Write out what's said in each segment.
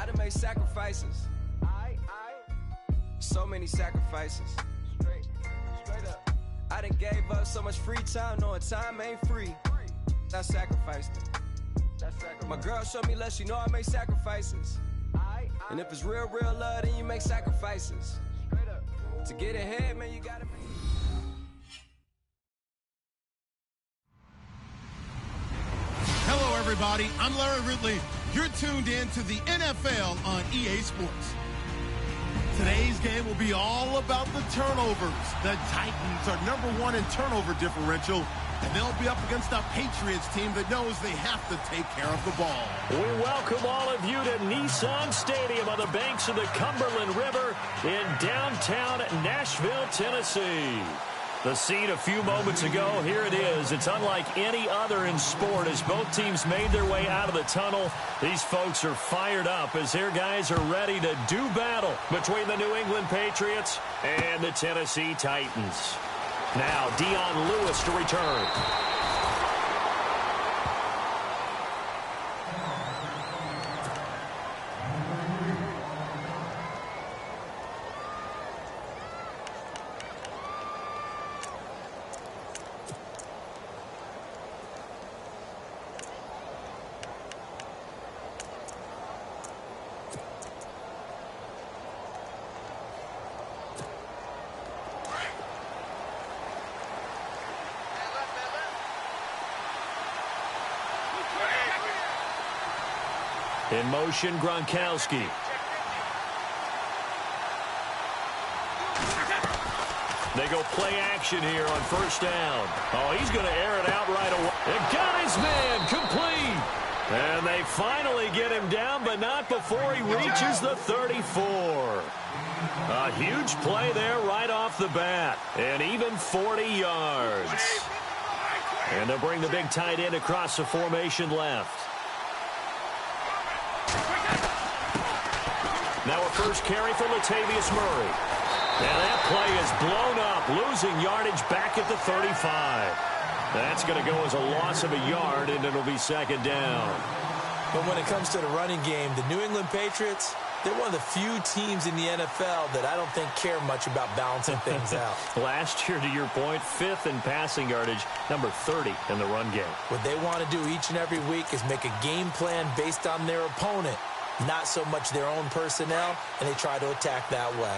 done made sacrifices. So many sacrifices. Straight up. I done gave up so much free time, knowing time ain't free. I sacrificed it. My girl showed me love, she know I make sacrifices. And if it's real love, then you make sacrifices. To get ahead, man, you gotta make. Hello, everybody. I'm Larry Ridley. You're tuned in to the NFL on EA Sports. Today's game will be all about the turnovers. The Titans are #1 in turnover differential, and they'll be up against a Patriots team that knows they have to take care of the ball. We welcome all of you to Nissan Stadium on the banks of the Cumberland River in downtown Nashville, Tennessee. The scene a few moments ago, here it is. It's unlike any other in sport as both teams made their way out of the tunnel. These folks are fired up as their guys are ready to do battle between the New England Patriots and the Tennessee Titans. Now, Dion Lewis to return. In motion, Gronkowski. They go play action here on first down. Oh, he's going to air it out right away. And got his man complete. And they finally get him down, but not before he reaches the 34. A huge play there right off the bat. And even 40 yards. And they'll bring the big tight end across the formation left. Now a first carry for Latavius Murray. And that play is blown up, losing yardage back at the 35. That's going to go as a loss of a yard, and it'll be second down. But when it comes to the running game, the New England Patriots, they're one of the few teams in the NFL that I don't think care much about balancing things out. Last year, to your point, 5th in passing yardage, number 30 in the run game. What they want to do each and every week is make a game plan based on their opponent, not so much their own personnel, and they try to attack that way.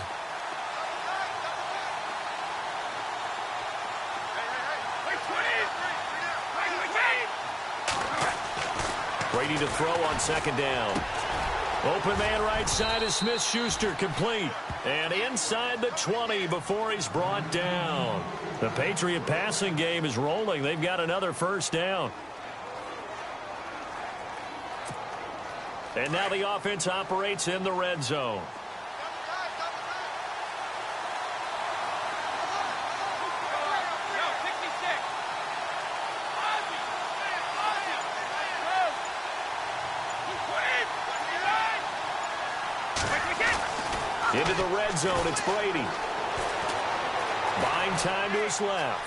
Ready to throw on second down. Open man right side is Smith-Schuster, complete. And inside the 20 before he's brought down. The Patriot passing game is rolling. They've got another first down. And now the offense operates in the red zone. Into the red zone, it's Brady. Buying time to his left.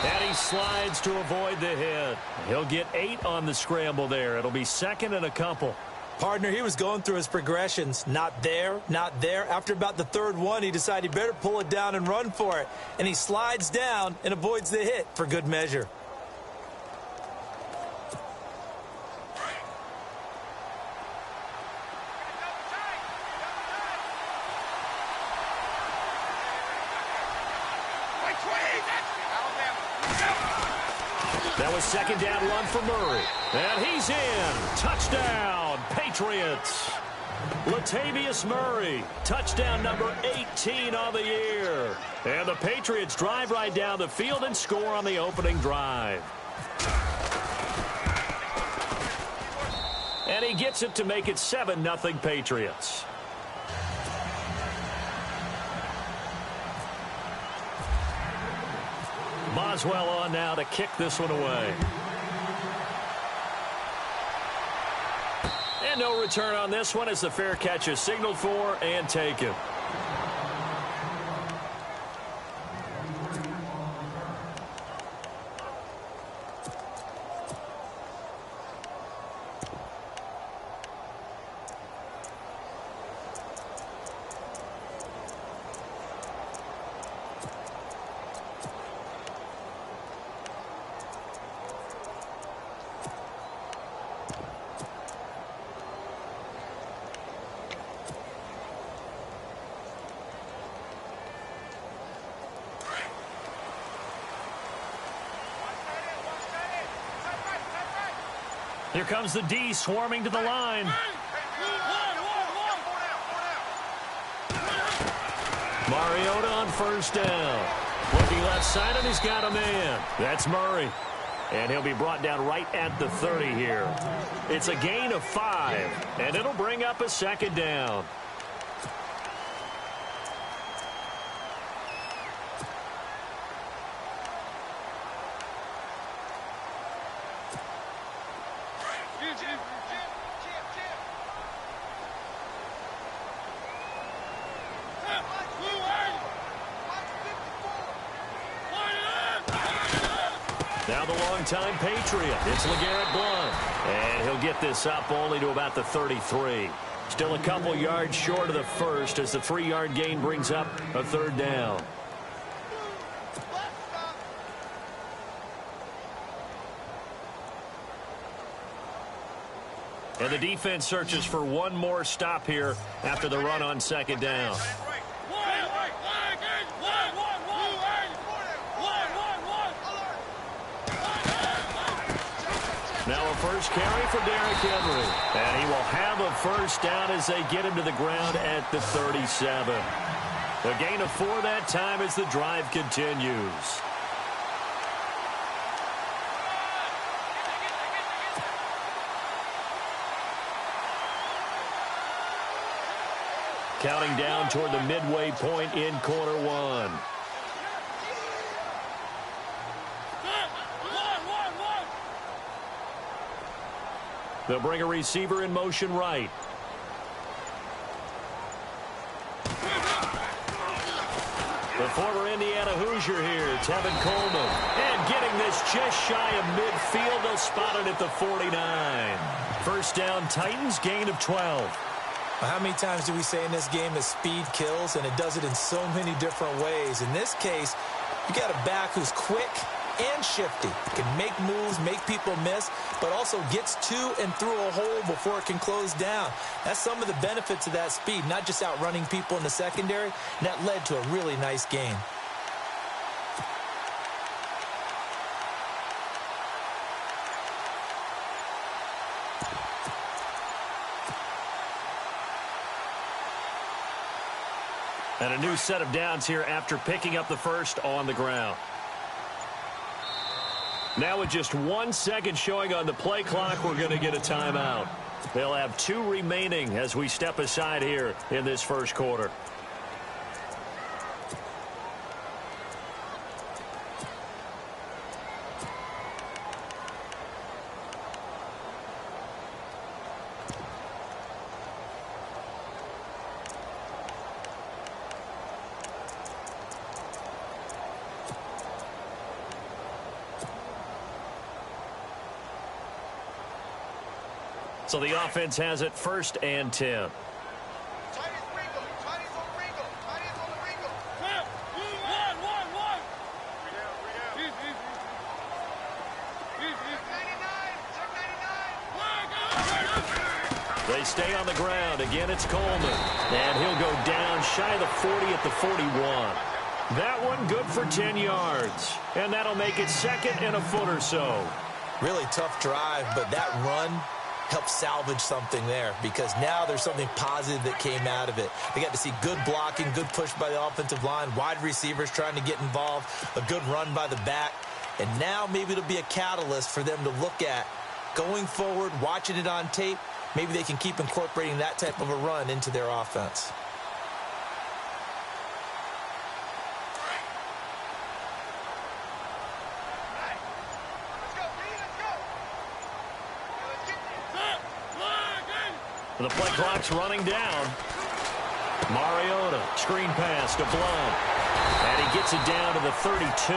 And he slides to avoid the hit. He'll get 8 on the scramble there. It'll be second and a couple. Partner, he was going through his progressions. Not there, not there. After about the third one, he decided he better pull it down and run for it. And he slides down and avoids the hit for good measure. That was second down run for Murray. And he's in. Touchdown, Patriots. Latavius Murray, touchdown number 18 on the year. And the Patriots drive right down the field and score on the opening drive. And he gets it to make it 7-0 Patriots. Boswell on now to kick this one away. And no return on this one as the fair catch is signaled for and taken. Here comes the D swarming to the line. Mariota on first down. Looking left side, and he's got a man. That's Murray. And he'll be brought down right at the 30 here. It's a gain of 5, and it'll bring up a second down. Now the longtime Patriot. It's LeGarrette Blount. And he'll get this up only to about the 33. Still a couple yards short of the first as the 3-yard gain brings up a third down. And the defense searches for one more stop here after the run on second down. Now a first carry for Derrick Henry. And he will have a first down as they get him to the ground at the 37. A gain of 4 that time as the drive continues. Counting down toward the midway point in quarter 1. They'll bring a receiver in motion right. The former Indiana Hoosier here, Tevin Coleman. And getting this just shy of midfield. They'll spot it at the 49. First down, Titans, gain of 12. How many times do we say in this game that speed kills, and it does it in so many different ways? In this case, you got a back who's quick and shifty. Can make moves, make people miss, but also gets to and through a hole before it can close down. That's some of the benefits of that speed, not just outrunning people in the secondary, and that led to a really nice gain. And a new set of downs here after picking up the first on the ground. Now with just 1 second showing on the play clock, we're going to get a timeout. They'll have 2 remaining as we step aside here in this first quarter. So the offense has it 1st and 10. They stay on the ground. Again, it's Coleman. And he'll go down shy of the 40 at the 41. That one good for 10 yards. And that'll make it 2nd and a foot or so. Really tough drive, but that run help salvage something there, because now there's something positive that came out of it. They got to see good blocking, good push by the offensive line, wide receivers trying to get involved, a good run by the back, and now maybe it'll be a catalyst for them to look at going forward, watching it on tape. Maybe they can keep incorporating that type of a run into their offense. The play clock's running down. Mariota, screen pass to Blount. And he gets it down to the 32.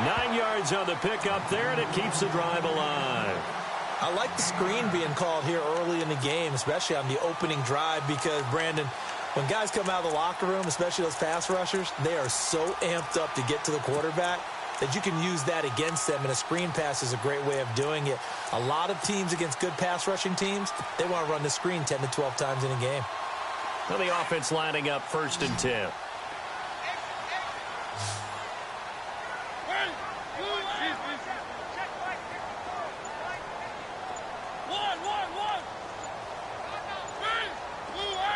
9 yards on the pickup there, and it keeps the drive alive. I like the screen being called here early in the game, especially on the opening drive, because, Brandon, when guys come out of the locker room, especially those pass rushers, they are so amped up to get to the quarterback that you can use that against them, and a screen pass is a great way of doing it. A lot of teams against good pass rushing teams, they want to run the screen 10 to 12 times in a game. Well, the offense lining up 1st and 10.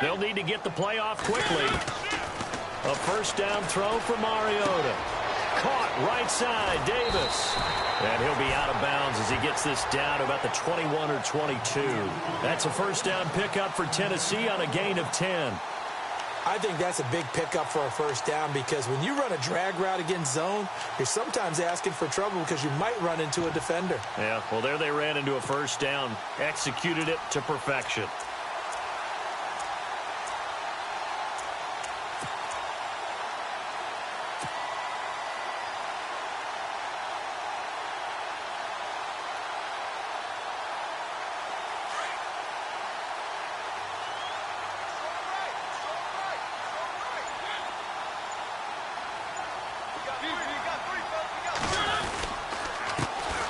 They'll need to get the play off quickly. A first down throw for Mariota. Caught right side, Davis. And he'll be out of bounds as he gets this down to about the 21 or 22. That's a first down pickup for Tennessee on a gain of 10. I think that's a big pickup for a first down because when you run a drag route against zone, you're sometimes asking for trouble because you might run into a defender. Yeah, well, there they ran into a first down, executed it to perfection.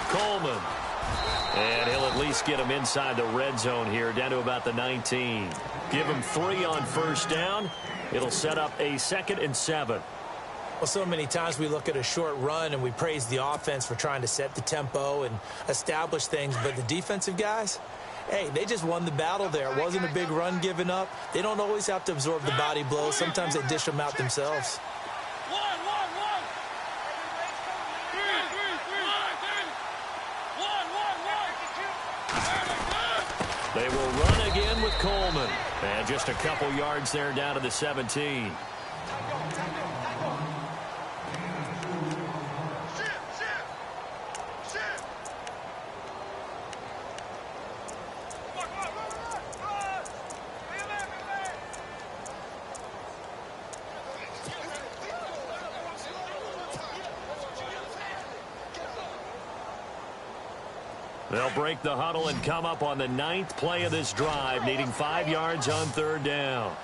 Coleman. And he'll at least get him inside the red zone here, down to about the 19. Give him 3 on first down. It'll set up a 2nd and 7. Well, so many times we look at a short run and we praise the offense for trying to set the tempo and establish things, but the defensive guys, hey, they just won the battle there. It wasn't a big run given up. They don't always have to absorb the body blows. Sometimes they dish them out themselves. They will run again with Coleman. And just a couple yards there down to the 17. They'll break the huddle and come up on the 9th play of this drive, needing 5 yards on 3rd down.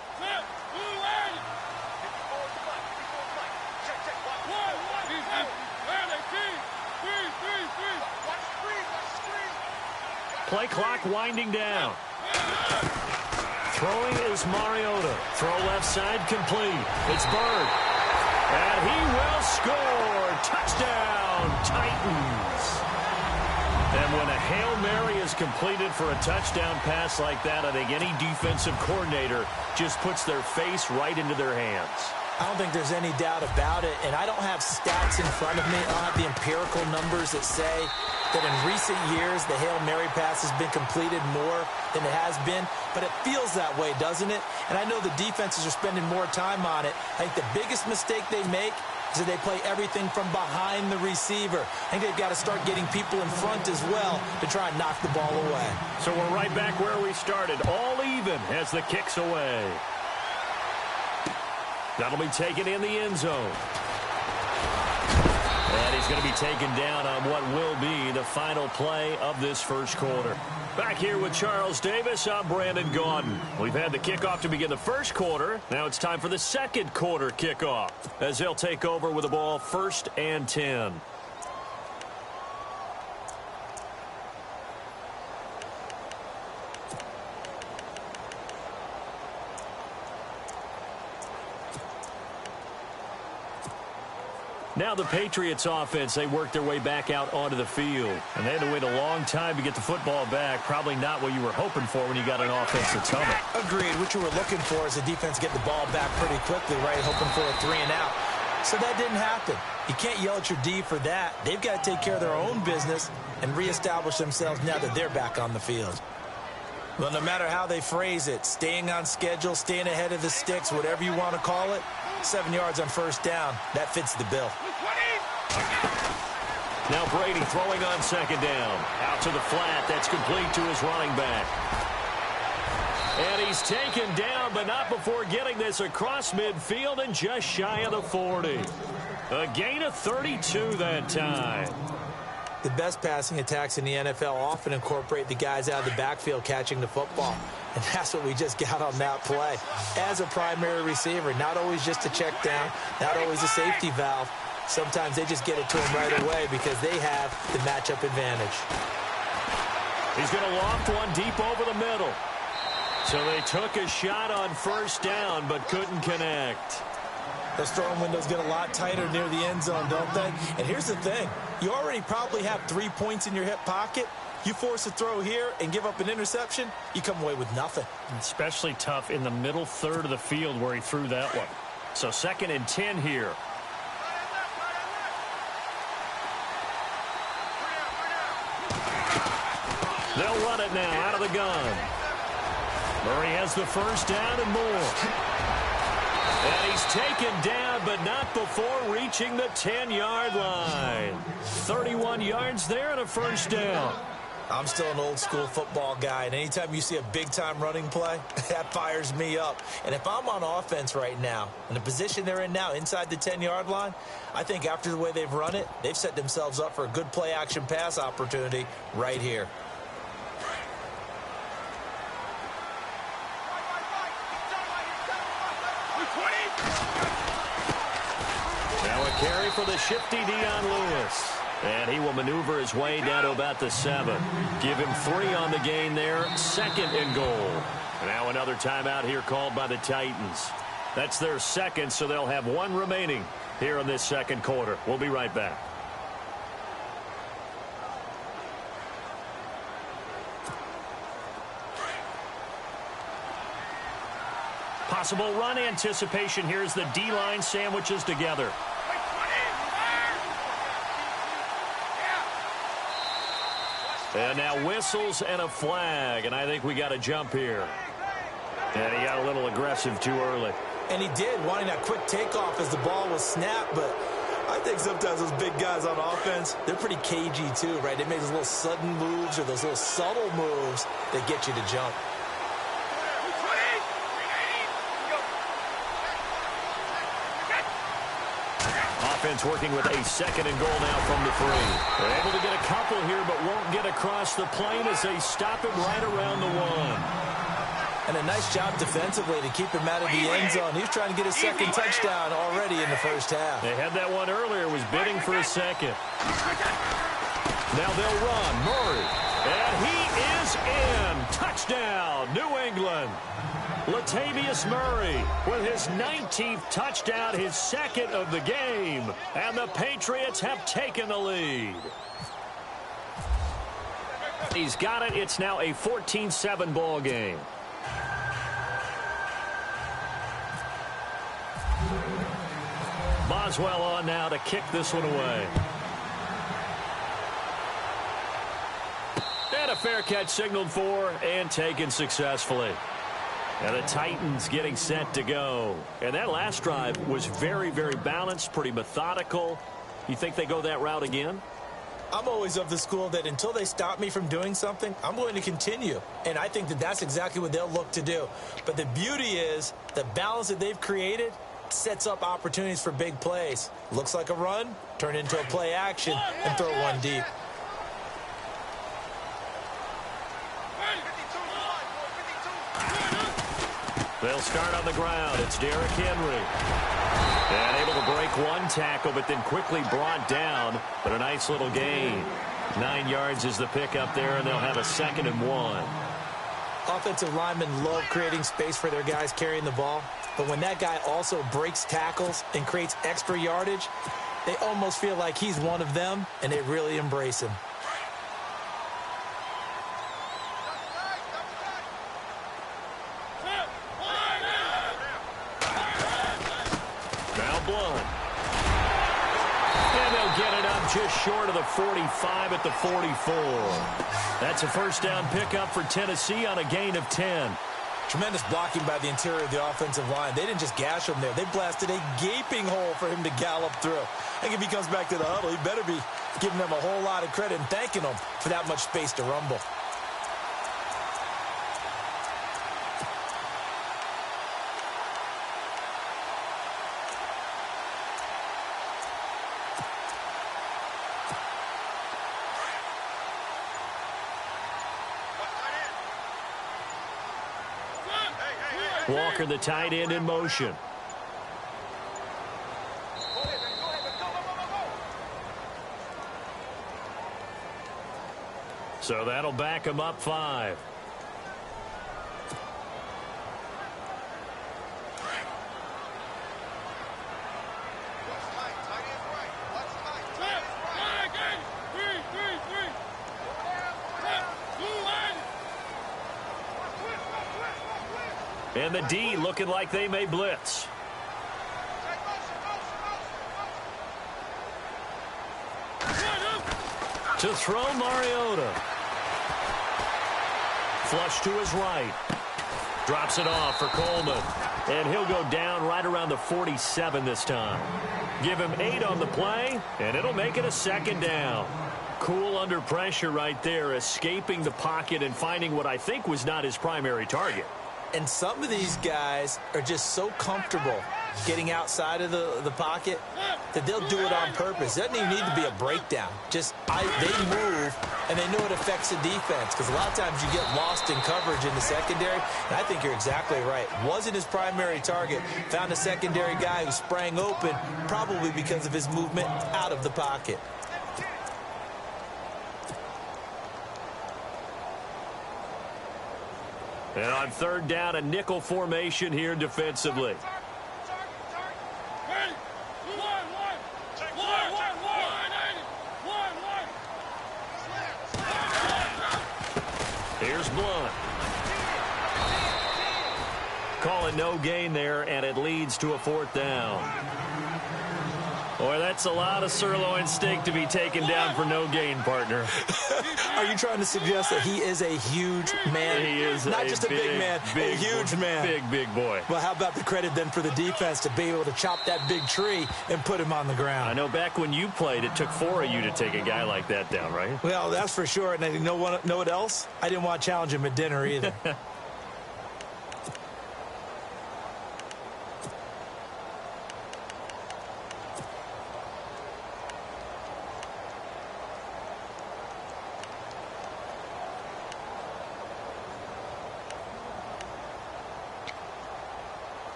Play clock winding down. Throwing is Mariota. Throw left side complete. It's Bird. And he will score. Touchdown, Titans. And when a Hail Mary is completed for a touchdown pass like that, I think any defensive coordinator just puts their face right into their hands. I don't think there's any doubt about it, and I don't have stats in front of me. I don't have the empirical numbers that say that in recent years the Hail Mary pass has been completed more than it has been, but it feels that way, doesn't it? And I know the defenses are spending more time on it. I think the biggest mistake they make is that they play everything from behind the receiver. I think they've got to start getting people in front as well to try and knock the ball away. So we're right back where we started, all even as the kick's away. That'll be taken in the end zone. And he's going to be taken down on what will be the final play of this first quarter. Back here with Charles Davis, I'm Brandon Gaudin. We've had the kickoff to begin the first quarter. Now it's time for the second quarter kickoff as they'll take over with the ball 1st and 10. Now the Patriots offense, they work their way back out onto the field. And they had to wait a long time to get the football back. Probably not what you were hoping for when you got an offense that's humming. Agreed. What you were looking for is the defense get the ball back pretty quickly, right? Hoping for a 3 and out. So that didn't happen. You can't yell at your D for that. They've got to take care of their own business and reestablish themselves now that they're back on the field. Well, no matter how they phrase it, staying on schedule, staying ahead of the sticks, whatever you want to call it, 7 yards on first down, that fits the bill. Now Brady throwing on 2nd down. Out to the flat. That's complete to his running back. And he's taken down, but not before getting this across midfield and just shy of the 40. A gain of 32 that time. The best passing attacks in the NFL often incorporate the guys out of the backfield catching the football. And that's what we just got on that play. As a primary receiver, not always just a check down, not always a safety valve. Sometimes they just get it to him right away because they have the matchup advantage. He's going to loft one deep over the middle. So they took a shot on 1st down but couldn't connect. Those throwing windows get a lot tighter near the end zone, don't they? And here's the thing. You already probably have 3 points in your hip pocket. You force a throw here and give up an interception, you come away with nothing. Especially tough in the middle third of the field where he threw that one. So 2nd and 10 here. They'll run it now out of the gun. Murray has the first down and more. And he's taken down, but not before reaching the 10-yard line. 31 yards there and a first down. I'm still an old-school football guy, and anytime you see a big-time running play, that fires me up. And if I'm on offense right now, in the position they're in now, inside the 10-yard line, I think after the way they've run it, they've set themselves up for a good play-action pass opportunity right here. Now a carry for the shifty Dion Lewis. And he will maneuver his way down to about the 7. Give him 3 on the gain there. 2nd and goal. Now another timeout here called by the Titans. That's their 2nd, so they'll have 1 remaining here in this 2nd quarter. We'll be right back. Possible run anticipation here as the D-line sandwiches together. And now whistles and a flag, and I think we got a jump here. And he got a little aggressive too early. And he did, wanting that quick takeoff as the ball was snapped, but I think sometimes those big guys on offense, they're pretty cagey too, right? They make those little sudden moves or those little subtle moves that get you to jump. Offense working with a 2nd and goal now from the 3. They're able to get a couple here, but won't get across the plane as they stop him right around the 1. And a nice job defensively to keep him out of the end zone. He's trying to get his 2nd touchdown already in the first half. They had that one earlier, was bidding for a 2nd. Now they'll run. Murray. And he is in. Touchdown, New England. Latavius Murray with his 19th touchdown, his 2nd of the game. And the Patriots have taken the lead. He's got it. It's now a 14-7 ball game. Boswell on now to kick this one away. And a fair catch signaled for and taken successfully. And the Titans getting set to go. And that last drive was very, very balanced, pretty methodical. You think they go that route again? I'm always of the school that until they stop me from doing something, I'm going to continue. And I think that that's exactly what they'll look to do. But the beauty is the balance that they've created sets up opportunities for big plays. Looks like a run, turn into a play action, and throw one deep. They'll start on the ground. It's Derrick Henry. And able to break one tackle, but then quickly brought down. But a nice little gain. 9 yards is the pickup there, and they'll have a 2nd and 1. Offensive linemen love creating space for their guys carrying the ball. But when that guy also breaks tackles and creates extra yardage, they almost feel like he's one of them, and they really embrace him. Just short of the 45 at the 44. That's a first down pickup for Tennessee on a gain of 10. Tremendous blocking by the interior of the offensive line. They didn't just gash him there. They blasted a gaping hole for him to gallop through. I think if he comes back to the huddle, he better be giving them a whole lot of credit and thanking them for that much space to rumble. Walker, the tight end, in motion. So that'll back him up 5. And the D looking like they may blitz. To throw, Mariota. Flush to his right. Drops it off for Coleman. And he'll go down right around the 47 this time. Give him 8 on the play, and it'll make it a second down. Cool under pressure right there, escaping the pocket and finding what I think was not his primary target. And some of these guys are just so comfortable getting outside of the pocket that they'll do it on purpose. It doesn't even need to be a breakdown. Just they move, and they know it affects the defense, because a lot of times you get lost in coverage in the secondary, and I think you're exactly right. Wasn't his primary target. Found a secondary guy who sprang open, probably because of his movement out of the pocket. And on third down, a nickel formation here defensively. Here's Blunt. Calling no gain there, and it leads to a fourth down. Boy, that's a lot of sirloin steak to be taken down for no gain, partner. Are you trying to suggest that he is a huge man? He is not just a big man, a huge man. Big boy. Well, how about the credit then for the defense to be able to chop that big tree and put him on the ground? I know back when you played, it took 4 of you to take a guy like that down, right? Well, that's for sure. And you know what else? I didn't want to challenge him at dinner either.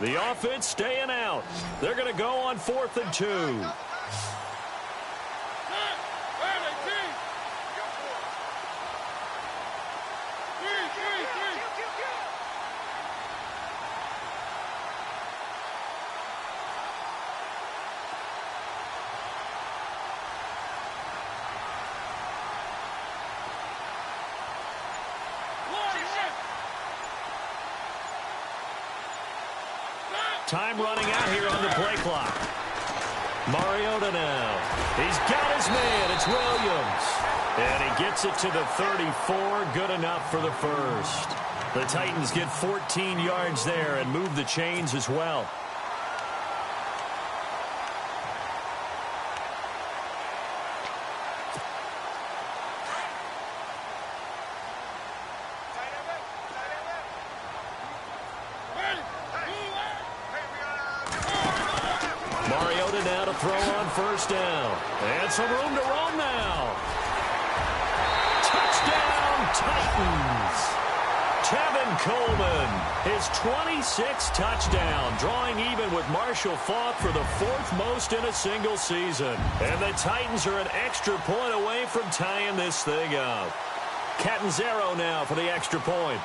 The offense staying out. They're going to go on 4th and 2. Time running out here on the play clock. Mariota now. He's got his man. It's Williams. And he gets it to the 34. Good enough for the first. The Titans get 14 yards there and move the chains as well. Mariota now to throw on first down. And some room to roam now. Touchdown, Titans. Tevin Coleman, his 26th touchdown, drawing even with Marshall Faulk for the 4th most in a single season. And the Titans are an extra point away from tying this thing up. Catanzaro now for the extra point.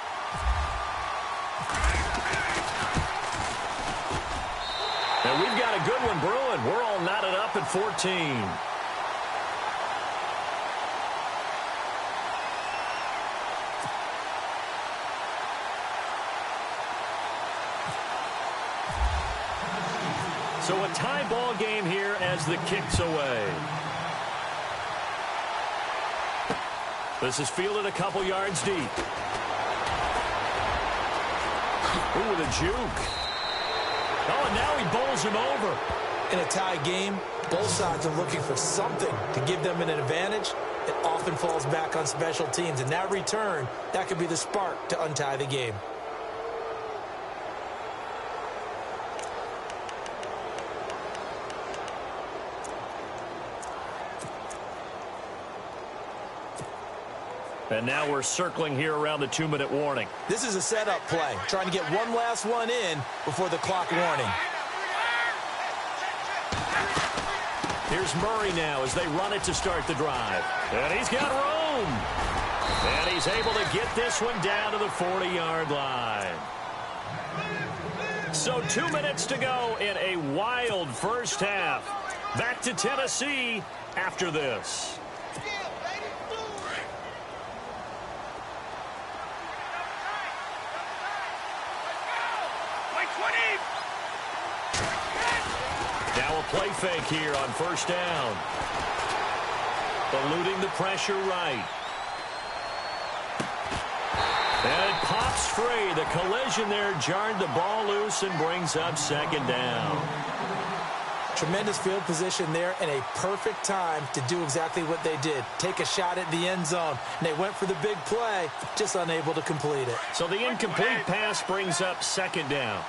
And we've got a good one brewing. We're all knotted up at 14. So a tie ball game here as the kick's away. This is fielded a couple yards deep. Ooh, the juke. Oh, and now he bowls him over. In a tie game, both sides are looking for something to give them an advantage. It often falls back on special teams. And that return, that could be the spark to untie the game. And now we're circling here around the 2-minute warning. This is a setup play, trying to get one last one in before the clock warning. Here's Murray now as they run it to start the drive. And he's got room. And he's able to get this one down to the 40-yard line. So 2 minutes to go in a wild first half. Back to Tennessee after this. a play fake here on first down. Eluding the pressure right. And it pops free. The collision there jarred the ball loose and brings up second down. Tremendous field position there and a perfect time to do exactly what they did. Take a shot at the end zone. And they went for the big play, just unable to complete it. So the incomplete pass brings up second down.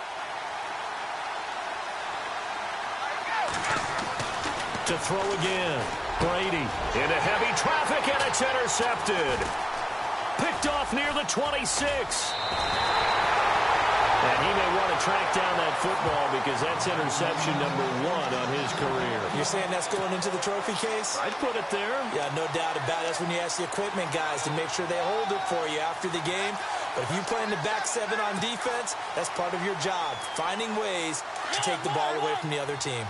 To throw again. Brady into heavy traffic, and it's intercepted. Picked off near the 26. And he may want to track down that football because that's interception number 1 on his career. You're saying that's going into the trophy case? I'd put it there. Yeah, no doubt about it. That's when you ask the equipment guys to make sure they hold it for you after the game. But if you play in the back 7 on defense, that's part of your job, finding ways to take the ball away from the other team.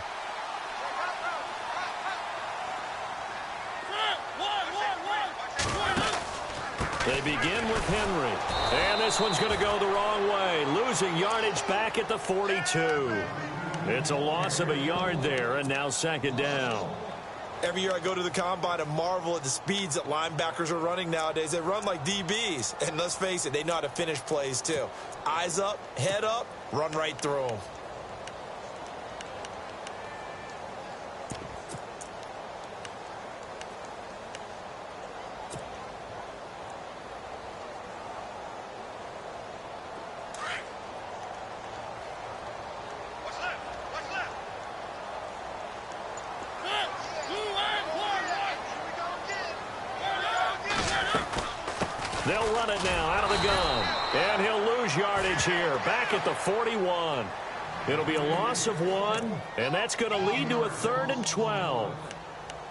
They begin with Henry. And this one's going to go the wrong way. Losing yardage back at the 42. It's a loss of a yard there, and now second down. Every year I go to the combine and marvel at the speeds that linebackers are running nowadays. They run like DBs. And let's face it, they know how to finish plays too. Eyes up, head up, run right through them. They'll run it now out of the gun. And he'll lose yardage here, back at the 41. It'll be a loss of 1, and that's going to lead to a 3rd and 12.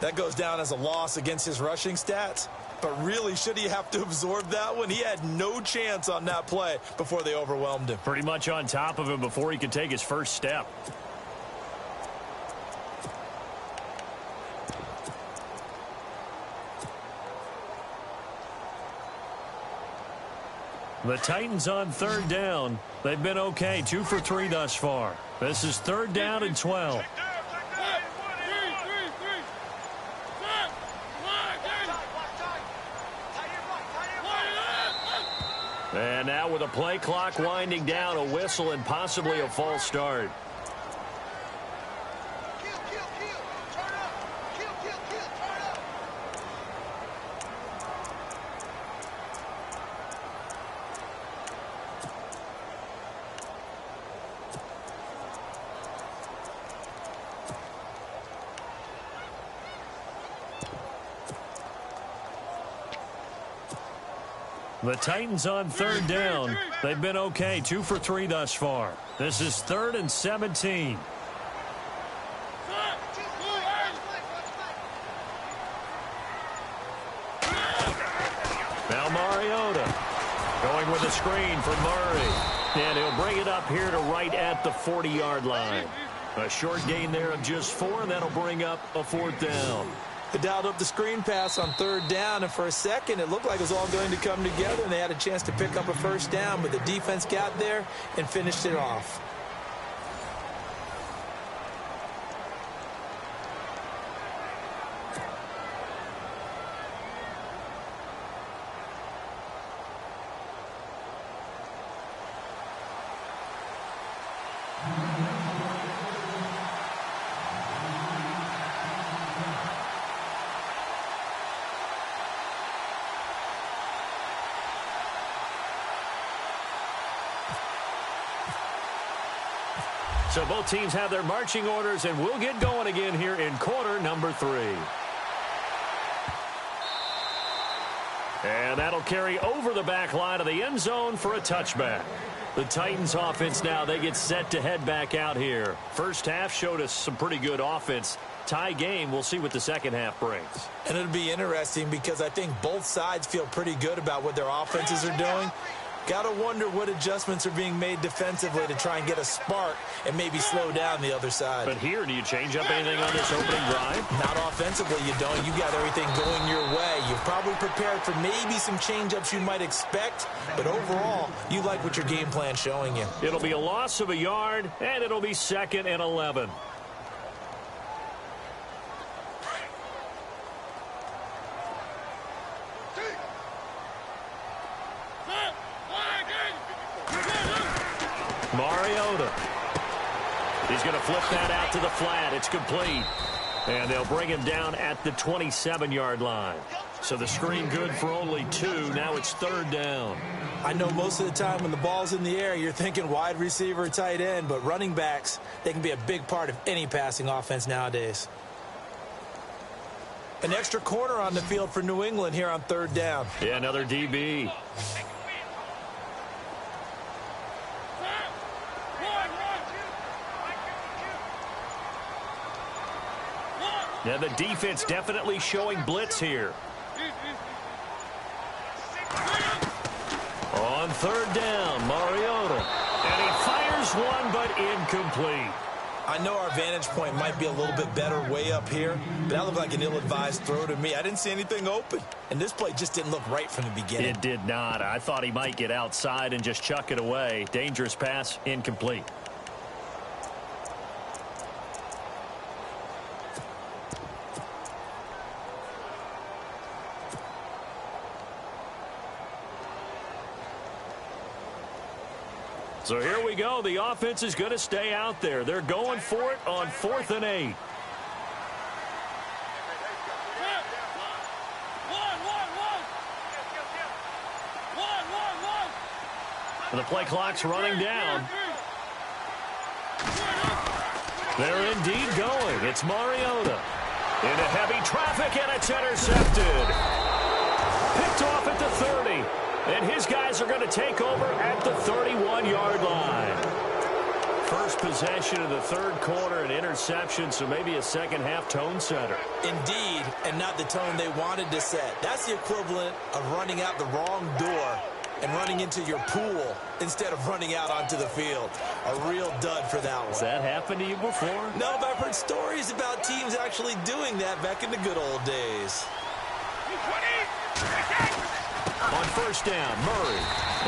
That goes down as a loss against his rushing stats. But really, should he have to absorb that one? He had no chance on that play before they overwhelmed him. Pretty much on top of him before he could take his first step. The Titans on 3rd down. They've been okay, 2 for 3 thus far. This is 3rd down and 12. And now with a play clock winding down, a whistle and possibly a false start. The Titans on 3rd down. They've been okay, 2 for 3 thus far. This is 3rd and 17. Now Mariota going with a screen for Murray. And he'll bring it up here to right at the 40-yard line. A short gain there of just 4, and that'll bring up a 4th down. They dialed up the screen pass on 3rd down, and for a second it looked like it was all going to come together, and they had a chance to pick up a first down, but the defense got there and finished it off. So both teams have their marching orders, and we'll get going again here in quarter number 3. And that'll carry over the back line of the end zone for a touchback. The Titans offense now, they get set to head back out here. First half showed us some pretty good offense. Tie game, we'll see what the second half brings. And it'll be interesting because I think both sides feel pretty good about what their offenses are doing. Got to wonder what adjustments are being made defensively to try and get a spark and maybe slow down the other side. But here, do you change up anything on this opening drive? Not offensively, you don't. You got everything going your way. You've probably prepared for maybe some change-ups you might expect, but overall, you like what your game plan's showing you. It'll be a loss of a yard, and it'll be 2nd and 11. Mariota. He's going to flip that out to the flat. It's complete. And they'll bring him down at the 27-yard line. So the screen good for only 2. Now it's 3rd down. I know most of the time when the ball's in the air, you're thinking wide receiver, tight end, but running backs, they can be a big part of any passing offense nowadays. An extra corner on the field for New England here on 3rd down. Yeah, another DB. Yeah, the defense definitely showing blitz here. On 3rd down, Mariota. And he fires one, but incomplete. I know our vantage point might be a little bit better way up here, but that looked like an ill-advised throw to me. I didn't see anything open, and this play just didn't look right from the beginning. It did not. I thought he might get outside and just chuck it away. Dangerous pass, incomplete. So here we go. The offense is going to stay out there. They're going for it on 4th and 8. The play clock's running down. They're indeed going. It's Mariota. Into heavy traffic, and it's intercepted. Picked off at the 30. And his guys are going to take over at the 31-yard line. First possession of the 3rd quarter, an interception, so maybe a second-half tone setter. Indeed, and not the tone they wanted to set. That's the equivalent of running out the wrong door and running into your pool instead of running out onto the field. A real dud for that one. Has that happened to you before? No, but I've heard stories about teams actually doing that back in the good old days. On 1st down, Murray.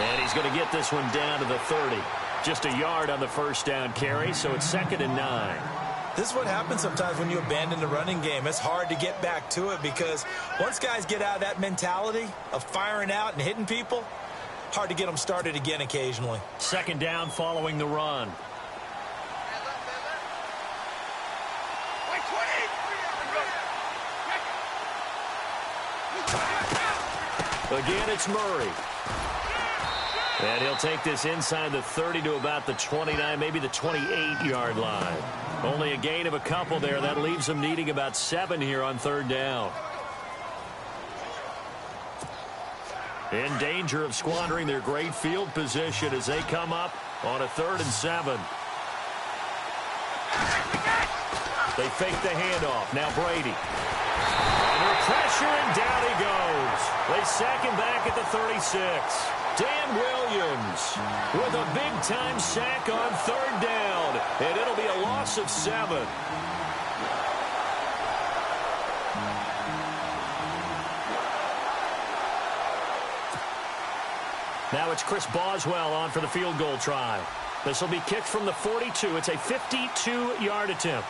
And he's going to get this one down to the 30. Just a yard on the 1st down carry, so it's 2nd and 9. This is what happens sometimes when you abandon the running game. It's hard to get back to it because once guys get out of that mentality of firing out and hitting people, hard to get them started again occasionally. 2nd down following the run. Again, it's Murray. And he'll take this inside the 30 to about the 29, maybe the 28-yard line. Only a gain of a couple there. That leaves them needing about 7 here on 3rd down. In danger of squandering their great field position as they come up on a 3rd and 7. They fake the handoff. Now Brady. Under pressure, and down he goes. They sack him back at the 36. Dan Williams with a big-time sack on 3rd down, and it'll be a loss of 7. Now it's Chris Boswell on for the field goal try. This will be kicked from the 42. It's a 52-yard attempt.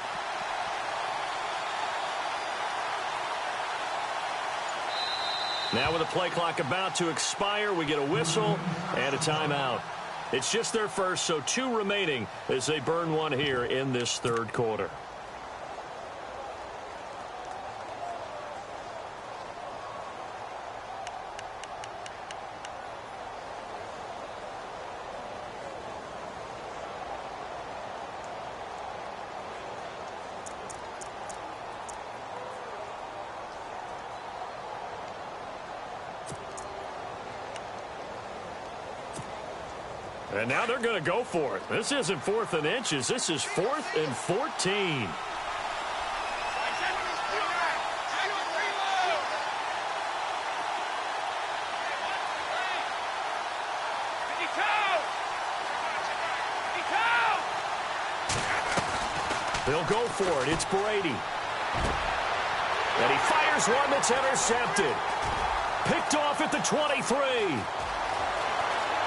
Now with the play clock about to expire, we get a whistle and a timeout. It's just their first, so 2 remaining as they burn one here in this 3rd quarter. And now they're going to go for it. This isn't 4th and inches. This is 4th and 14. They'll go for it. It's Brady. And he fires one that's intercepted. Picked off at the 23.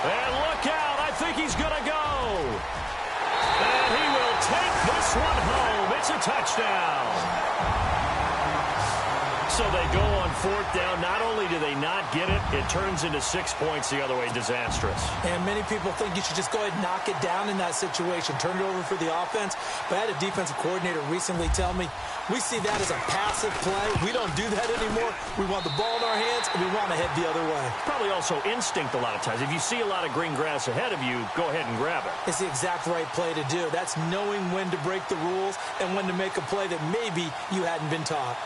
And look out. I think he's going to go. And he will take this one home. It's a touchdown. So they go on 4th down. Not only do they not get it, it turns into 6 points the other way. Disastrous. And many people think you should just go ahead and knock it down in that situation. Turn it over for the offense. But I had a defensive coordinator recently tell me, we see that as a passive play. We don't do that anymore. We want the ball in our hands, and we want to head the other way. Probably also instinct a lot of times. If you see a lot of green grass ahead of you, go ahead and grab it. It's the exact right play to do. That's knowing when to break the rules and when to make a play that maybe you hadn't been taught.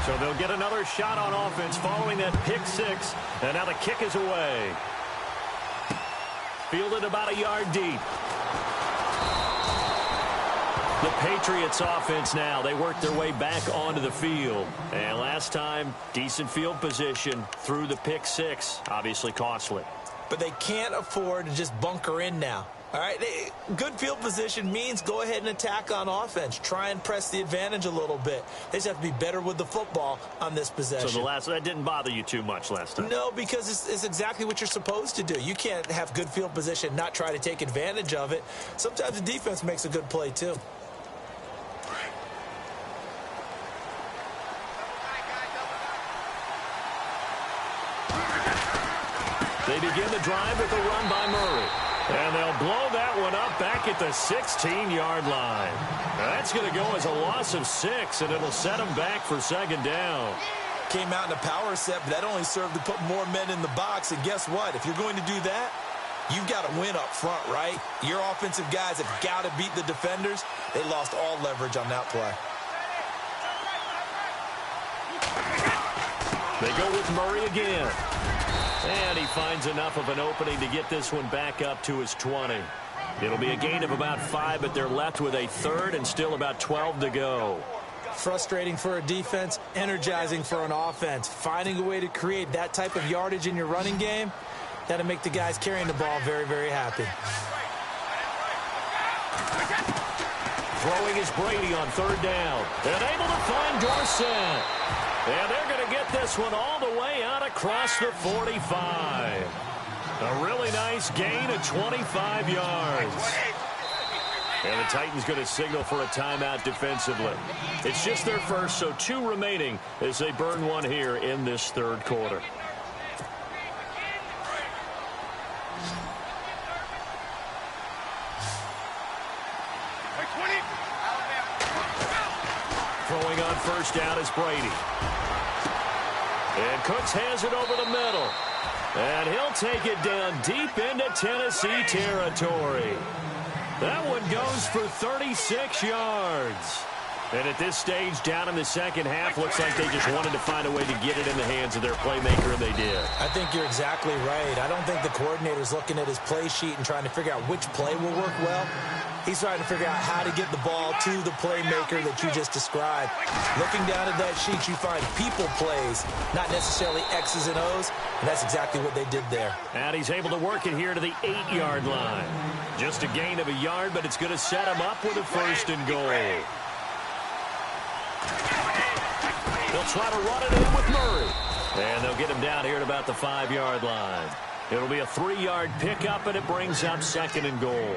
So they'll get another shot on offense following that pick 6. And now the kick is away. Fielded about a yard deep. The Patriots offense now. They work their way back onto the field. And last time, decent field position through the pick 6. Obviously costly. But they can't afford to just bunker in now. All right, good field position means go ahead and attack on offense. Try and press the advantage a little bit. They just have to be better with the football on this possession. So that didn't bother you too much last time? No, because it's exactly what you're supposed to do. You can't have good field position and not try to take advantage of it. Sometimes the defense makes a good play, too. They begin the drive with a run by Murray. And they'll blow that one up back at the 16-yard line. That's going to go as a loss of 6, and it'll set them back for 2nd down. Came out in a power set, but that only served to put more men in the box. And guess what? If you're going to do that, you've got to win up front, right? Your offensive guys have got to beat the defenders. They lost all leverage on that play. They go with Murray again. And he finds enough of an opening to get this one back up to his 20. It'll be a gain of about 5, but they're left with a 3rd and still about 12 to go. Frustrating for a defense, energizing for an offense. Finding a way to create that type of yardage in your running game, that'll make the guys carrying the ball very, very happy. Throwing is Brady on 3rd down. And able to find Dorsett. And they're going to get this one all the way out across the 45. A really nice gain of 25 yards. And the Titans going to signal for a timeout defensively. It's just their first, so 2 remaining as they burn one here in this 3rd quarter. Throwing on 1st down is Brady. And Cooks has it over the middle. And he'll take it down deep into Tennessee territory. That one goes for 36 yards. And at this stage, down in the 2nd half, looks like they just wanted to find a way to get it in the hands of their playmaker, and they did. I think you're exactly right. I don't think the coordinator's looking at his play sheet and trying to figure out which play will work well. He's trying to figure out how to get the ball to the playmaker that you just described. Looking down at that sheet, you find people plays, not necessarily X's and O's, and that's exactly what they did there. And he's able to work it here to the 8-yard line. Just a gain of a yard, but it's going to set him up with a 1st and goal. They'll try to run it in with Murray. And they'll get him down here at about the 5-yard line. It'll be a 3-yard pickup, and it brings up 2nd and goal.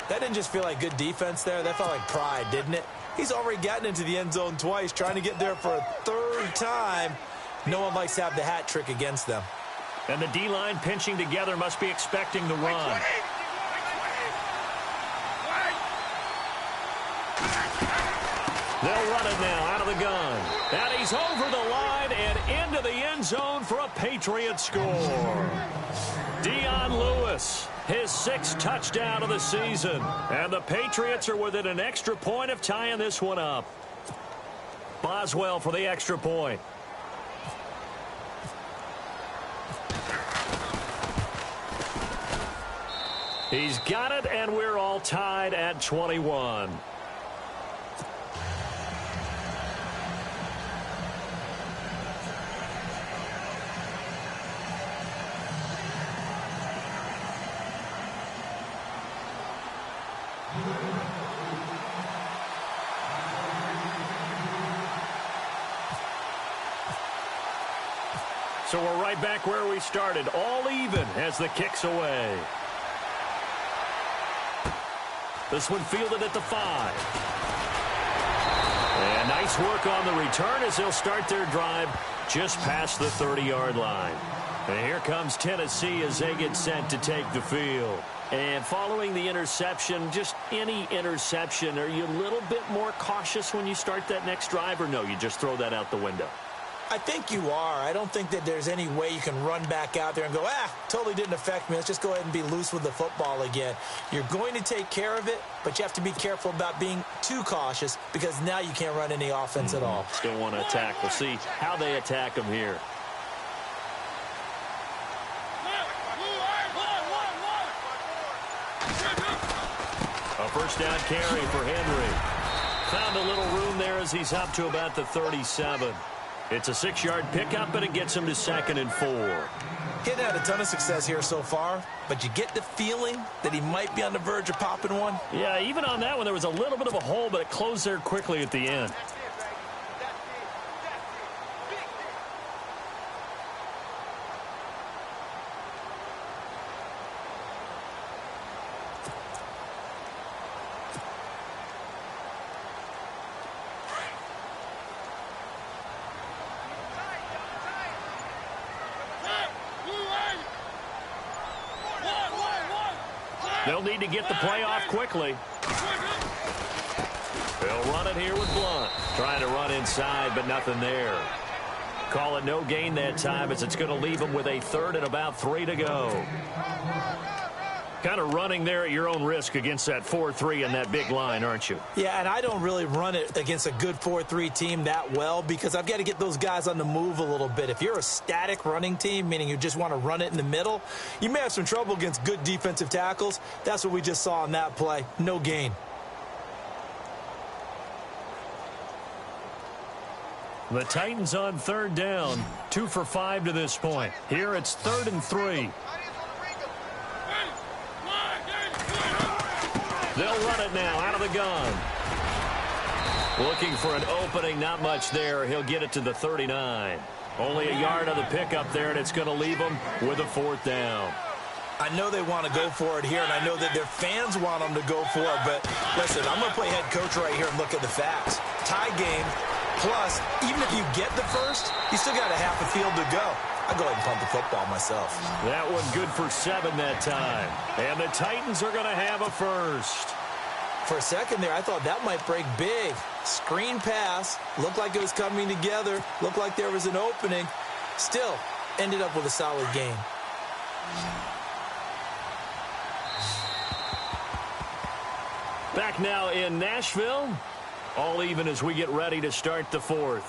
That didn't just feel like good defense there. That felt like pride, didn't it? He's already gotten into the end zone twice, trying to get there for a 3rd time. No one likes to have the hat trick against them. And the D-line pinching together must be expecting the run. They'll run it now out of the gun. And he's over the line and into the end zone for a Patriot score. Dion Lewis, his 6th touchdown of the season. And the Patriots are within an extra point of tying this one up. Boswell for the extra point. He's got it, and we're all tied at 21. So we're right back where we started, all even as the kick's away. This one fielded at the 5. And nice work on the return as they'll start their drive just past the 30-yard line. And here comes Tennessee as they get set to take the field. And following the interception, just any interception, are you a little bit more cautious when you start that next drive, or no, you just throw that out the window? I think you are. I don't think that there's any way you can run back out there and go, totally didn't affect me. Let's just go ahead and be loose with the football again. You're going to take care of it, but you have to be careful about being too cautious because now you can't run any offense at all. Still want to attack. We'll see how they attack them here. A first down carry for Henry. Found a little room there as he's up to about the 37. It's a 6-yard pickup, and it gets him to 2nd and 4. He hasn't had a ton of success here so far, but you get the feeling that he might be on the verge of popping one. Yeah, even on that one, there was a little bit of a hole, but it closed there quickly at the end. They'll need to get the play off quickly. They'll run it here with Blunt. Trying to run inside, but nothing there. Call it no gain that time as it's going to leave them with a 3rd and about 3 to go. Kind of running there at your own risk against that 4-3 and that big line, aren't you? Yeah, and I don't really run it against a good 4-3 team that well because I've got to get those guys on the move a little bit. If you're a static running team, meaning you just want to run it in the middle, you may have some trouble against good defensive tackles. That's what we just saw on that play. No gain. The Titans on 3rd down, 2 for 5 to this point. Here it's 3rd and 3. They'll run it now out of the gun. Looking for an opening, not much there. He'll get it to the 39. Only a yard of the pickup there, and it's going to leave them with a 4th down. I know they want to go for it here, and I know that their fans want them to go for it, but listen, I'm going to play head coach right here and look at the facts. Tie game, plus, even if you get the first, you still got a half a field to go. I'll go ahead and punt the football myself. That one good for 7 that time. And the Titans are going to have a first. For a second there, I thought that might break big. Screen pass. Looked like it was coming together. Looked like there was an opening. Still, ended up with a solid game. Back now in Nashville. All even as we get ready to start the 4th.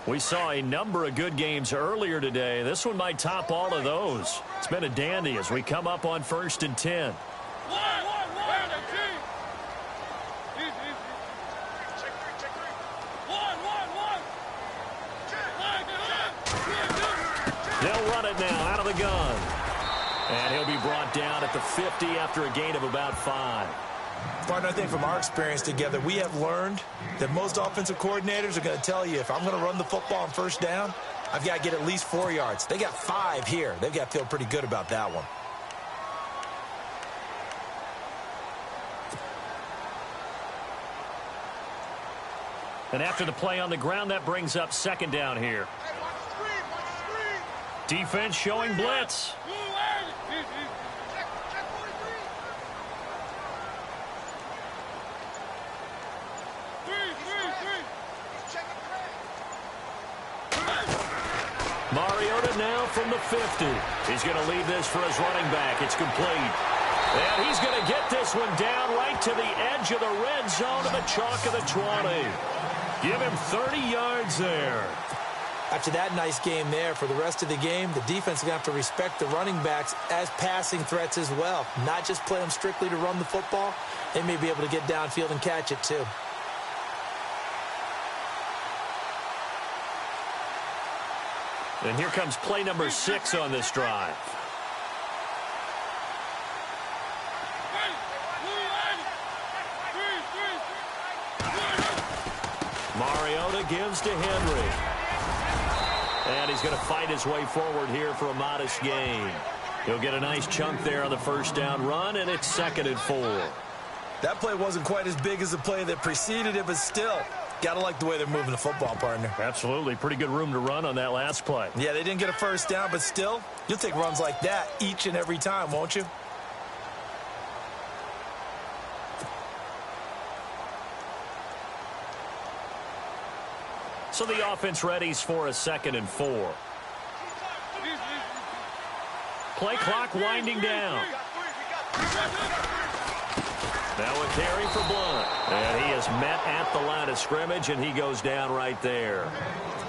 We saw a number of good games earlier today. This one might top all of those. It's been a dandy as we come up on 1st and 10. They'll run it now out of the gun. And he'll be brought down at the 50 after a gain of about 5. Partner, I think from our experience together, we have learned that most offensive coordinators are going to tell you if I'm going to run the football on 1st down, I've got to get at least 4 yards. They got 5 here. They've got to feel pretty good about that one. And after the play on the ground, that brings up 2nd down here. Defense showing blitz. Mariota now from the 50. He's going to leave this for his running back. It's complete. And he's going to get this one down right to the edge of the red zone to the chalk of the 20. Give him 30 yards there. After that nice game there, for the rest of the game, the defense is going to have to respect the running backs as passing threats as well. Not just play them strictly to run the football. They may be able to get downfield and catch it too. And here comes play number 6 on this drive. Mariota gives to Henry. And he's going to fight his way forward here for a modest gain. He'll get a nice chunk there on the first down run, and it's 2nd and 4. That play wasn't quite as big as the play that preceded it, but still, got to like the way they're moving the football, partner. Absolutely. Pretty good room to run on that last play. Yeah, they didn't get a first down, but still, you'll take runs like that each and every time, won't you? So the offense readies for a 2nd and 4. Play clock winding down. Now a carry for Blunt. And he is met at the line of scrimmage, and he goes down right there.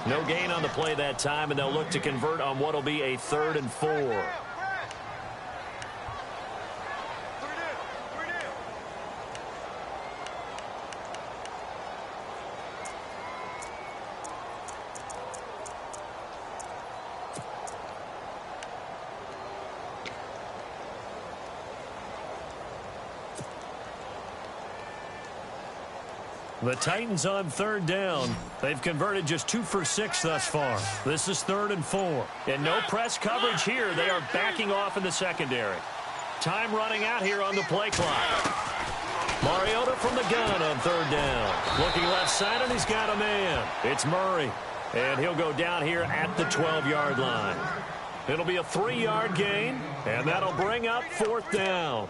No gain on the play that time, and they'll look to convert on what will be a 3rd and 4. The Titans on 3rd down. They've converted just 2 for 6 thus far. This is 3rd and 4. And no press coverage here. They are backing off in the secondary. Time running out here on the play clock. Mariota from the gun on 3rd down. Looking left side, and he's got a man. It's Murray. And he'll go down here at the 12-yard line. It'll be a 3-yard gain, and that'll bring up 4th down.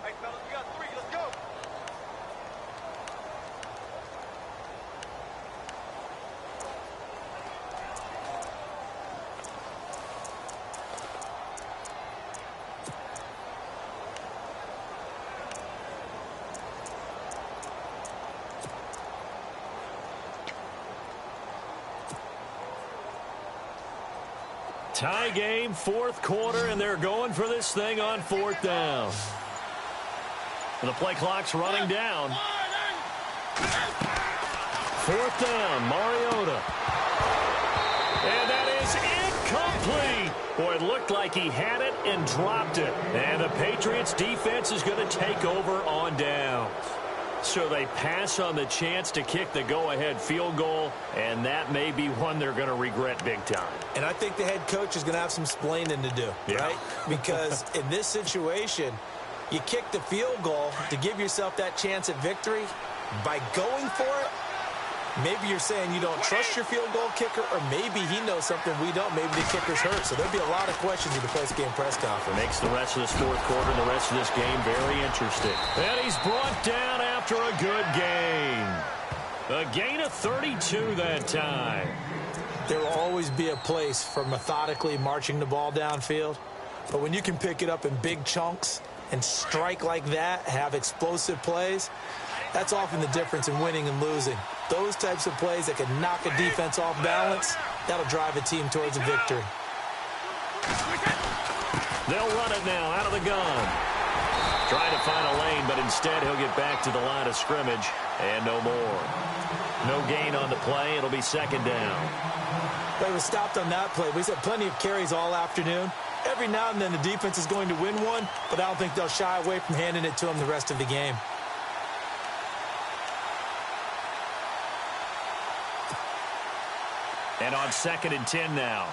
Tie game, 4th quarter, and they're going for this thing on 4th down. And the play clock's running down. 4th down, Mariota. And that is incomplete. Boy, it looked like he had it and dropped it. And the Patriots defense is going to take over on downs. So they pass on the chance to kick the go-ahead field goal, and that may be one they're going to regret big time. And I think the head coach is going to have some explaining to do, right? Because in this situation, you kick the field goal to give yourself that chance at victory. By going for it, maybe you're saying you don't trust your field goal kicker, or maybe he knows something we don't. Maybe the kicker's hurt. So there'll be a lot of questions in the post-game press conference. Makes the rest of this 4th quarter and the rest of this game very interesting. And he's brought down after a good gain. A gain of 32 that time. There will always be a place for methodically marching the ball downfield. But when you can pick it up in big chunks and strike like that, have explosive plays, that's often the difference in winning and losing. Those types of plays that can knock a defense off balance, that'll drive a team towards a victory. They'll run it now out of the gun. Trying to find a lane, but instead he'll get back to the line of scrimmage, and no more. No gain on the play. It'll be 2nd down. But he was stopped on that play. We've had plenty of carries all afternoon. Every now and then the defense is going to win one, but I don't think they'll shy away from handing it to him the rest of the game. And on 2nd and 10 now.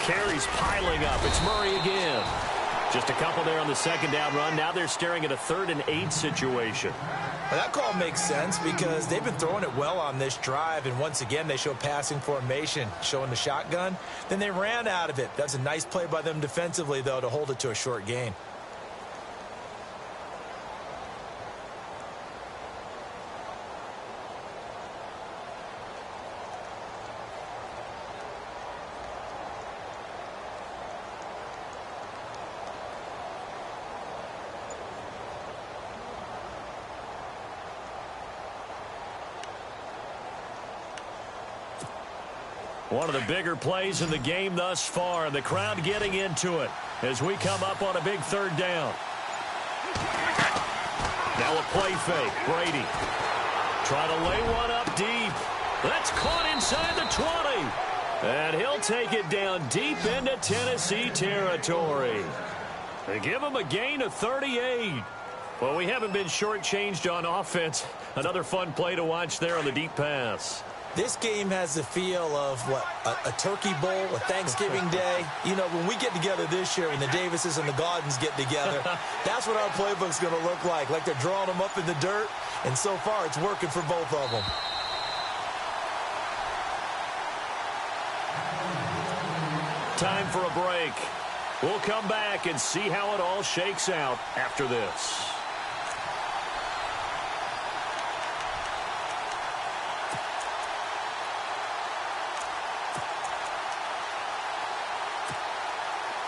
Carries piling up. It's Murray again. Just a couple there on the 2nd down run. Now they're staring at a 3rd and 8 situation. Well, that call makes sense because they've been throwing it well on this drive, and once again they show passing formation, showing the shotgun. Then they ran out of it. That's a nice play by them defensively, though, to hold it to a short gain. One of the bigger plays in the game thus far, and the crowd getting into it as we come up on a big 3rd down. Now a play fake. Brady. Try to lay one up deep. That's caught inside the 20. And he'll take it down deep into Tennessee territory. They give him a gain of 38. Well, we haven't been shortchanged on offense. Another fun play to watch there on the deep pass. This game has the feel of, what, a turkey bowl, a Thanksgiving Day. You know, when we get together this year, when the Davises and the Gaudens get together, that's what our playbook's going to look like they're drawing them up in the dirt. And so far, it's working for both of them. Time for a break. We'll come back and see how it all shakes out after this.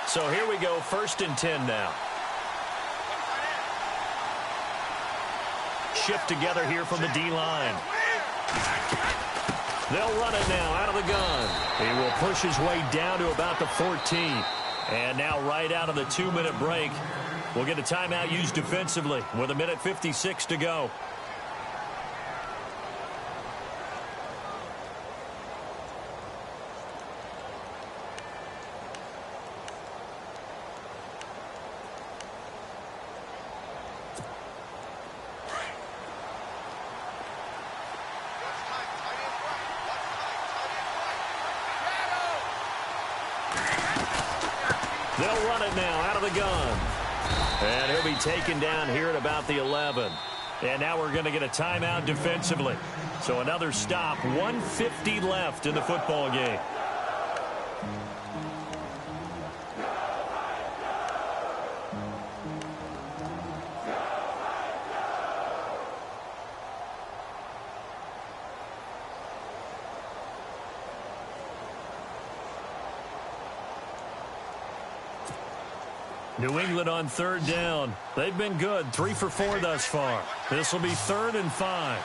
So here we go, 1st and 10 now. Shift together here from the D-line. They'll run it now out of the gun. He will push his way down to about the 14. And now right out of the 2-minute break, we'll get a timeout used defensively with 1:56 to go. They'll run it now out of the gun. And he'll be taken down here at about the 11. And now we're going to get a timeout defensively. So another stop, 1:50 left in the football game. New England on 3rd down. They've been good, 3 for 4 thus far. This will be 3rd and 5.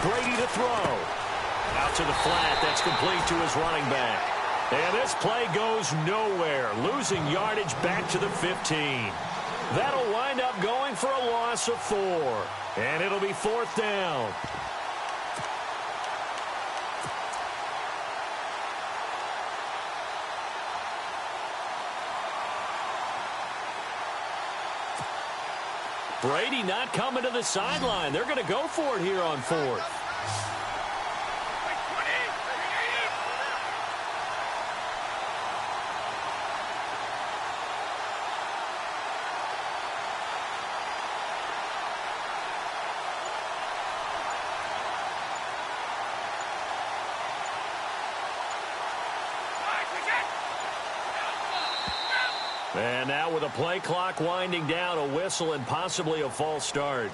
Brady to throw. Out to the flat. That's complete to his running back. And this play goes nowhere. Losing yardage back to the 15. That'll wind up going for a loss of 4. And it'll be 4th down. Brady not coming to the sideline. They're going to go for it here on 4th. And now with a play clock winding down, a whistle and possibly a false start.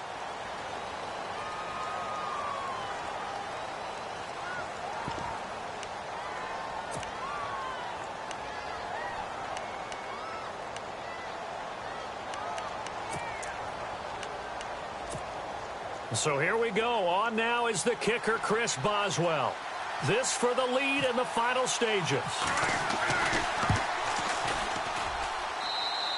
So here we go. On now is the kicker, Chris Boswell. This for the lead in the final stages.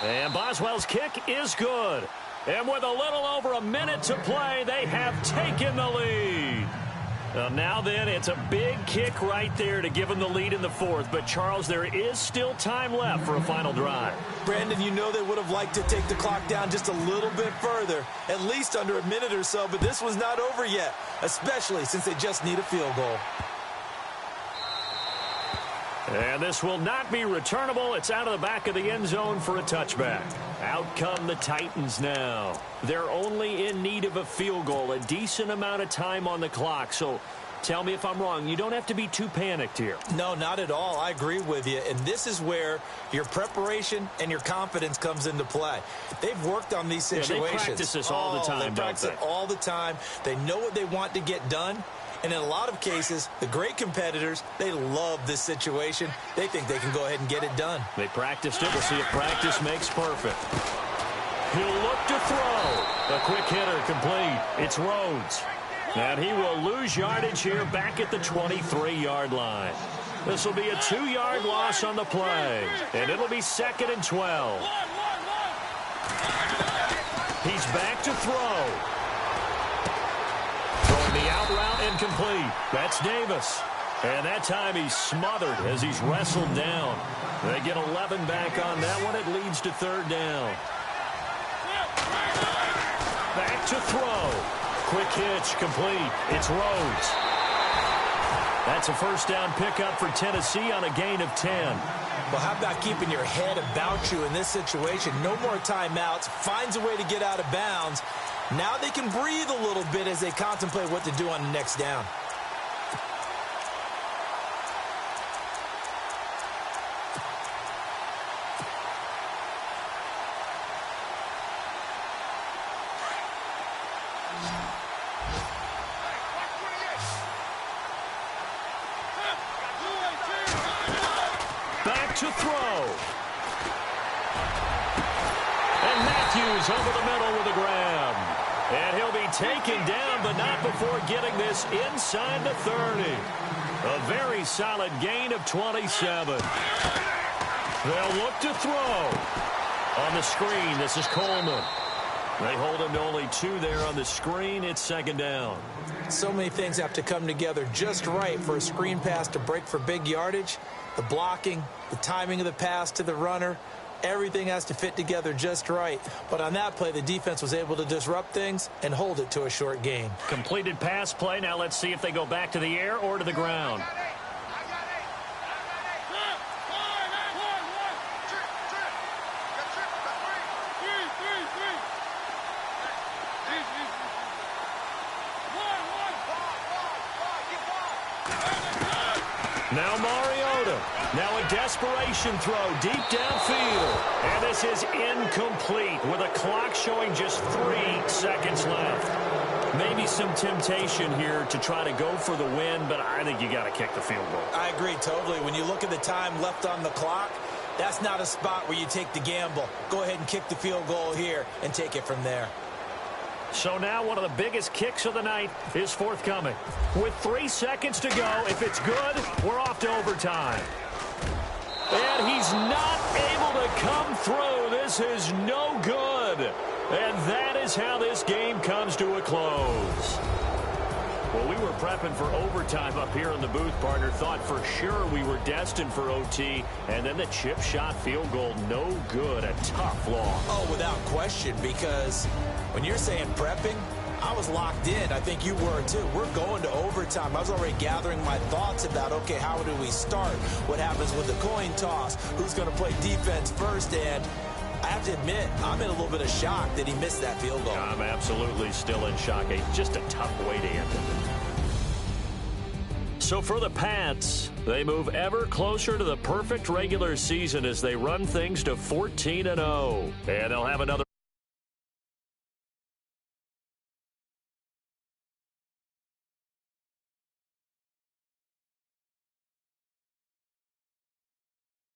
And Boswell's kick is good. And with a little over a minute to play, they have taken the lead. Now then, it's a big kick right there to give them the lead in the 4th. But, Charles, there is still time left for a final drive. Brandon, you know they would have liked to take the clock down just a little bit further, at least under a minute or so. But this one's not over yet, especially since they just need a field goal. And this will not be returnable. It's out of the back of the end zone for a touchback. Out come the Titans now. They're only in need of a field goal, a decent amount of time on the clock. So tell me if I'm wrong. You don't have to be too panicked here. No, not at all. I agree with you. And this is where your preparation and your confidence comes into play. They've worked on these situations. Yeah, they practice this all the time, They practice it all the time. They know what they want to get done. And in a lot of cases, the great competitors, they love this situation. They think they can go ahead and get it done. They practiced it. We'll see if practice makes perfect. He'll look to throw. A quick hitter complete. It's Rhodes. And he will lose yardage here back at the 23-yard line. This will be a 2-yard loss on the play. And it'll be 2nd and 12. He's back to throw. Throwing the out route incomplete. That's Davis. And that time he's smothered as he's wrestled down. They get 11 back on that one. It leads to third down. Back to throw. Quick hitch, complete. It's Rhodes. That's a first down pickup for Tennessee on a gain of 10. Well, how about keeping your head about you in this situation? No more timeouts. Finds a way to get out of bounds. Now they can breathe a little bit as they contemplate what to do on the next down. To throw. And Matthews over the middle with a grab. And he'll be taken down, but not before getting this inside the 30. A very solid gain of 27. They'll look to throw. On the screen, this is Coleman. They hold him to only 2 there on the screen. It's second down. So many things have to come together just right for a screen pass to break for big yardage. The blocking, the timing of the pass to the runner, everything has to fit together just right. But on that play, the defense was able to disrupt things and hold it to a short gain. Completed pass play. Now let's see if they go back to the air or to the ground. Now Mariota. Now a desperation throw deep downfield. And this is incomplete with a clock showing just 3 seconds left. Maybe some temptation here to try to go for the win, but I think you got to kick the field goal. I agree totally. When you look at the time left on the clock, that's not a spot where you take the gamble. Go ahead and kick the field goal here and take it from there. So now one of the biggest kicks of the night is forthcoming. With 3 seconds to go, if it's good, we're off to overtime. And he's not able to come through. This is no good. And that is how this game comes to a close. Well, we were prepping for overtime up here in the booth, partner. Thought for sure we were destined for OT. And then the chip shot field goal, no good. A tough loss. Oh, without question, because when you're saying prepping, I was locked in. I think you were too. We're going to overtime. I was already gathering my thoughts about, okay, how do we start? What happens with the coin toss? Who's going to play defense first? And I have to admit, I'm in a little bit of shock that he missed that field goal. I'm absolutely still in shock. Just a tough way to end it. So for the Pats, they move ever closer to the perfect regular season as they run things to 14-0. And they'll have another